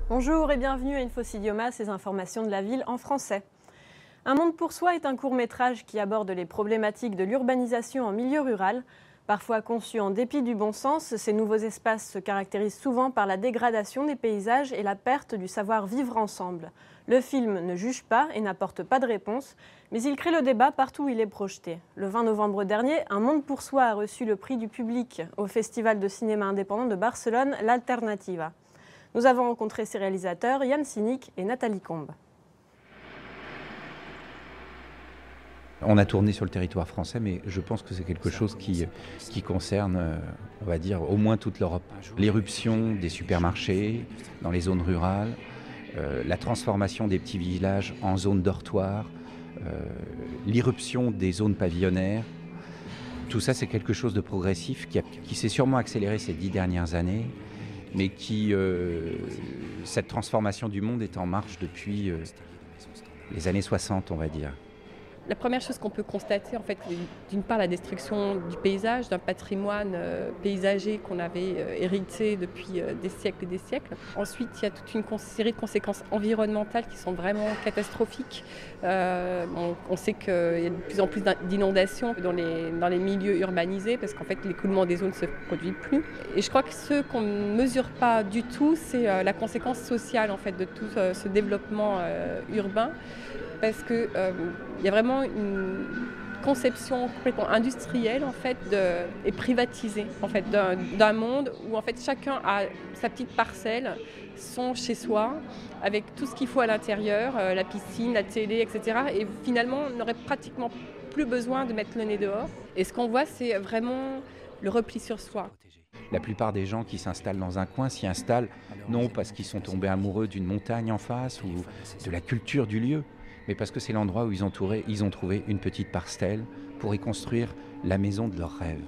Bonjour et bienvenue à InfoCidioma, ces informations de la ville en français. Un monde pour soi est un court-métrage qui aborde les problématiques de l'urbanisation en milieu rural. Parfois conçu en dépit du bon sens, ces nouveaux espaces se caractérisent souvent par la dégradation des paysages et la perte du savoir-vivre ensemble. Le film ne juge pas et n'apporte pas de réponse, mais il crée le débat partout où il est projeté. Le 20 novembre dernier, Un monde pour soi a reçu le prix du public au Festival de cinéma indépendant de Barcelone, l'Alternativa. Nous avons rencontré ses réalisateurs, Yann Cynic et Nathalie Combe. On a tourné sur le territoire français, mais je pense que c'est quelque chose qui concerne, on va dire, au moins toute l'Europe. L'éruption des supermarchés dans les zones rurales, la transformation des petits villages en zones dortoirs, l'irruption des zones pavillonnaires. Tout ça, c'est quelque chose de progressif qui s'est sûrement accéléré ces 10 dernières années, mais cette transformation du monde est en marche depuis les années 60, on va dire. La première chose qu'on peut constater, en fait, d'une part la destruction du paysage, d'un patrimoine paysager qu'on avait hérité depuis des siècles et des siècles. Ensuite, il y a toute une série de conséquences environnementales qui sont vraiment catastrophiques. On sait qu'il y a de plus en plus d'inondations dans les milieux urbanisés parce qu'en fait, l'écoulement des eaux ne se produit plus. Et je crois que ce qu'on ne mesure pas du tout, c'est la conséquence sociale en fait, de tout ce développement urbain. Parce qu'il y a vraiment une conception complètement industrielle en fait, et privatisée en fait, d'un monde où en fait, chacun a sa petite parcelle, son chez-soi, avec tout ce qu'il faut à l'intérieur, la piscine, la télé, etc. Et finalement, on n'aurait pratiquement plus besoin de mettre le nez dehors. Et ce qu'on voit, c'est vraiment le repli sur soi. La plupart des gens qui s'installent dans un coin s'y installent non parce qu'ils sont tombés amoureux d'une montagne en face ou de la culture du lieu, mais parce que c'est l'endroit où ils ont trouvé une petite parcelle pour y construire la maison de leurs rêves.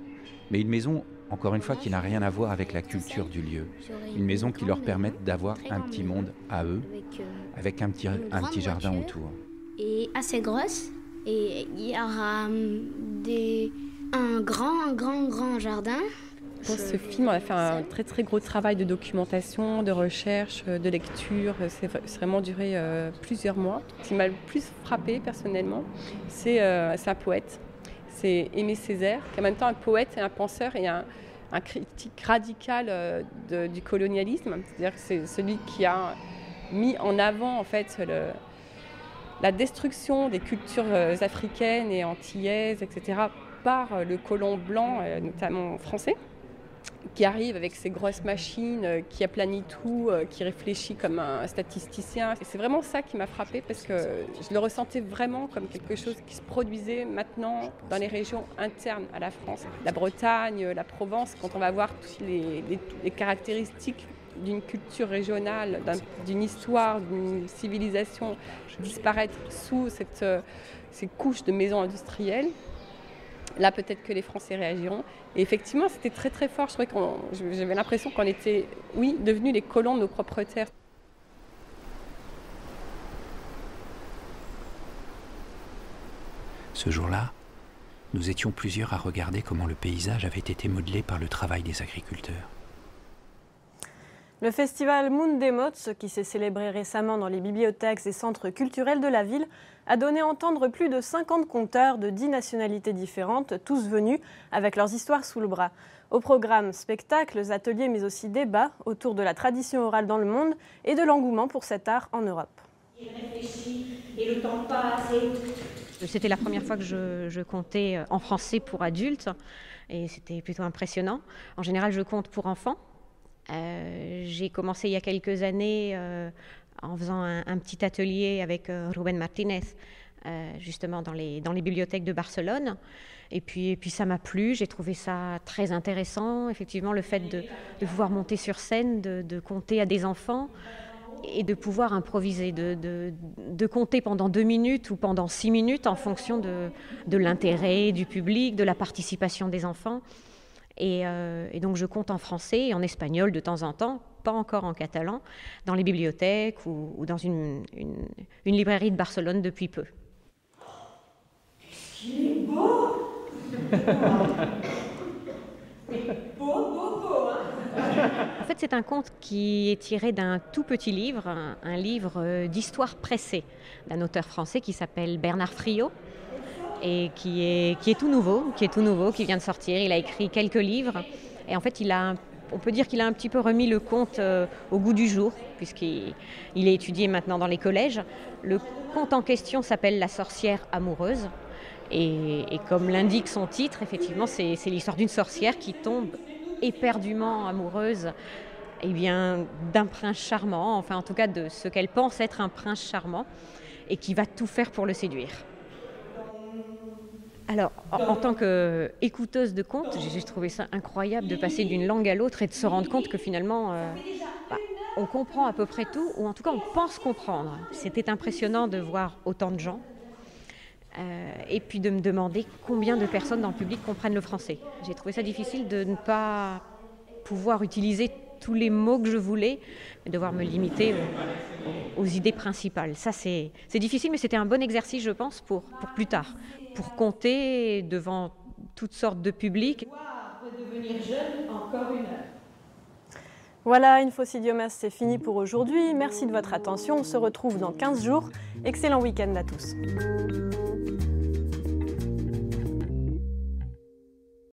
Mais une maison, encore une fois, qui n'a rien à voir avec la culture du lieu. Une maison qui leur permette d'avoir un petit monde à eux, avec un petit jardin autour. Et assez grosse, et il y aura un grand jardin. Pour ce film, on a fait un très très gros travail de documentation, de recherche, de lecture. C'est vraiment duré plusieurs mois. Ce qui m'a le plus frappé personnellement, c'est un poète. C'est Aimé Césaire, qui est en même temps un poète et un penseur et un critique radical du colonialisme. C'est-à-dire que c'est celui qui a mis en avant en fait la destruction des cultures africaines et antillaises, etc., par le colon blanc, notamment français, qui arrive avec ses grosses machines, qui aplanit tout, qui réfléchit comme un statisticien. Et c'est vraiment ça qui m'a frappée parce que je le ressentais vraiment comme quelque chose qui se produisait maintenant dans les régions internes à la France. La Bretagne, la Provence, quand on va voir toutes les caractéristiques d'une culture régionale, d'une histoire, d'une civilisation disparaître sous ces couches de maisons industrielles. Là, peut-être que les Français réagiront. Et effectivement, c'était très très fort. J'avais l'impression qu'on était, oui, devenus les colons de nos propres terres. Ce jour-là, nous étions plusieurs à regarder comment le paysage avait été modelé par le travail des agriculteurs. Le festival Mund des Mots, qui s'est célébré récemment dans les bibliothèques et centres culturels de la ville, a donné à entendre plus de 50 conteurs de 10 nationalités différentes, tous venus avec leurs histoires sous le bras. Au programme, spectacles, ateliers, mais aussi débats autour de la tradition orale dans le monde et de l'engouement pour cet art en Europe. C'était la première fois que je comptais en français pour adultes et c'était plutôt impressionnant. En général, je compte pour enfants. J'ai commencé il y a quelques années en faisant un petit atelier avec Rubén Martínez, justement dans les bibliothèques de Barcelone. Et puis ça m'a plu, j'ai trouvé ça très intéressant. Effectivement, le fait de pouvoir monter sur scène, de compter à des enfants et de pouvoir improviser, de compter pendant 2 minutes ou pendant 6 minutes en fonction de l'intérêt du public, de la participation des enfants. Et donc je compte en français et en espagnol de temps en temps, pas encore en catalan, dans les bibliothèques ou dans une librairie de Barcelone depuis peu. Il est beau. Beau, hein. En fait, fait, c'est un conte qui est tiré d'un tout petit livre, un livre d'histoire pressée d'un auteur français qui s'appelle Bernard Friot et qui est tout nouveau, qui vient de sortir. Il a écrit quelques livres et en fait, on peut dire qu'il a un petit peu remis le conte au goût du jour, puisqu'il est étudié maintenant dans les collèges. Le conte en question s'appelle La sorcière amoureuse. Et comme l'indique son titre, effectivement, c'est l'histoire d'une sorcière qui tombe éperdument amoureuse d'un prince charmant, enfin en tout cas de ce qu'elle pense être un prince charmant, et qui va tout faire pour le séduire. Alors, en tant qu'écouteuse de contes, j'ai trouvé ça incroyable de passer d'une langue à l'autre et de se rendre compte que finalement, on comprend à peu près tout, ou en tout cas on pense comprendre. C'était impressionnant de voir autant de gens. Et puis de me demander combien de personnes dans le public comprennent le français. J'ai trouvé ça difficile de ne pas pouvoir utiliser tous les mots que je voulais, mais devoir me limiter aux idées principales. Ça, c'est difficile, mais c'était un bon exercice, je pense, pour plus tard, pour compter devant toutes sortes de publics. Redevenir jeune encore une heure. Voilà, InfoCidiomas, c'est fini pour aujourd'hui. Merci de votre attention. On se retrouve dans 15 jours. Excellent week-end à tous.